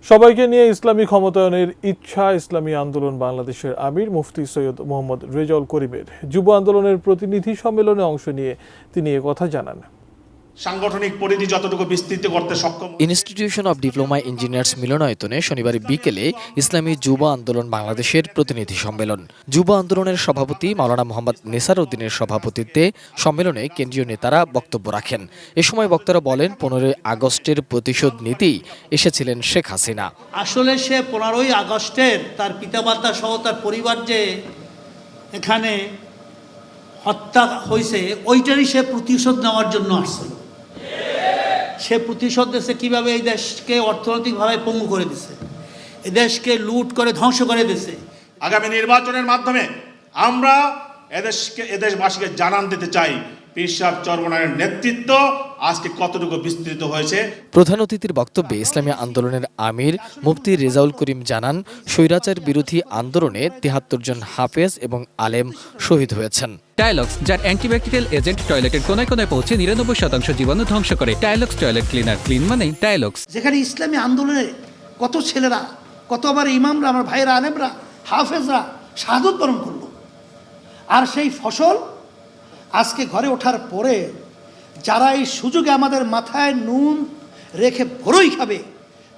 সবাইকে নিয়ে ইসলামী ক্ষমতায়নের ইচ্ছা ইসলামী আন্দোলন বাংলাদেশের আমির মুফতি সৈয়দ মোহাম্মদ রেজাউল করিমের যুব আন্দোলনের প্রতিনিধি সম্মেলনে অংশ নিয়ে তিনি একথা জানান। সাংগঠনিক পরিধি যতটুকু বিস্তৃত করতে সক্ষম। ইনস্টিটিউশন অব ডিপ্লোমা ইঞ্জিনিয়ার্স মিলনায়তনে শনিবার বিকেলে ইসলামী যুব আন্দোলন বাংলাদেশের প্রতিনিধি সম্মেলন। যুব আন্দোলনের সভাপতি মাওলানা মোহাম্মদ নেসার উদ্দিনের সভাপতিত্বে সম্মেলনে কেন্দ্রীয় নেতারা বক্তব্য রাখেন। এ সময় বক্তারা বলেন, 15 আগস্টের প্রতিশোধ নিতেই এসেছিলেন শেখ হাসিনা। আসলে সে 15 আগস্টের তার পিতামাতা সহ তার পরিবার যে এখানে হত্যা হয়েছে ওইটারই সে প্রতিশোধ নেওয়ার জন্য আসছিল। সে প্রতিশোধ দিয়েছে কীভাবে এই দেশকে অর্থনৈতিকভাবে পঙ্গু করে দিছে, এই দেশকে লুট করে ধ্বংস করে দিছে। আগামী নির্বাচনের মাধ্যমে আমরা এদেশবাসীকে জানান দিতে চাই পীর সাহেব চরমনায়ের নেতৃত্ব আজকে কতটুকু বিস্তৃত হয়েছে। প্রধান অতিথির বক্তব্যে ইসলামী আন্দোলনের আমির মুফতি রেজাউল করিম জানান, স্বৈরাচার বিরোধী আন্দোলনে 73 জন হাফেজ এবং আলেম শহীদ হয়েছেন। টাইলক্স, যার অ্যান্টিব্যাকটেরিয়াল এজেন্ট টয়লেটের কোনায় কোনায় পৌঁছে 99% জীবাণু ধ্বংস করে। টাইলক্স টয়লেট ক্লিনার, ক্লিন মানে টাইলক্স। যেখানে ইসলামী আন্দোলনে কত ছেলেরা, কত আবার ইমামরা, আমার ভাইরা, আলেমরা, হাফেজরা শাহাদত বরণ করলো, আর সেই ফসল আজকে ঘরে ওঠার পরে যারা এই সুযোগে আমাদের মাথায় নুন রেখে ভরই খাবে,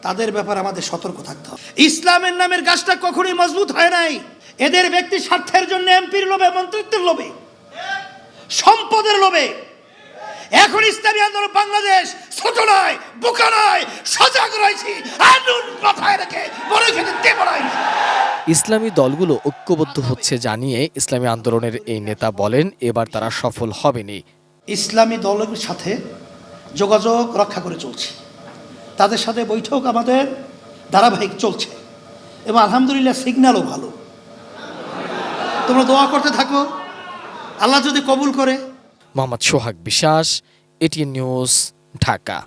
তাদের ব্যাপারে আমাদের সতর্ক থাকতে হবে। ইসলামের নামের গাছটা কখনোই মজবুত হয় নাই এদের ব্যক্তি স্বার্থের জন্য, এমপির লোভে, মন্ত্রিত্বের লোভে, সম্পদের লোভে। এখন ইসলামী আন্দোলন বাংলাদেশ ছোট নয়, বোকা নয়, সজাগ রয়েছে, আনুন মাথায় রেখে বড় খেতে দেব না। ইসলামী দলগুলো ঐক্যবদ্ধ হচ্ছে জানিয়ে ইসলামী আন্দোলনের এই নেতা বলেন, এবার তারা সফল হবেনি। ইসলামী দলের সাথে যোগাযোগ রক্ষা করে চলছে, তাদের সাথে বৈঠক আমাদের ধারাবাহিক চলছে এবং আলহামদুলিল্লাহ সিগন্যালও ভালো। তোমরা দোয়া করতে থাকো, আল্লাহ যদি কবুল করে। মোহাম্মদ সোহাগ বিশ্বাস, এটিএন নিউজ, ঢাকা।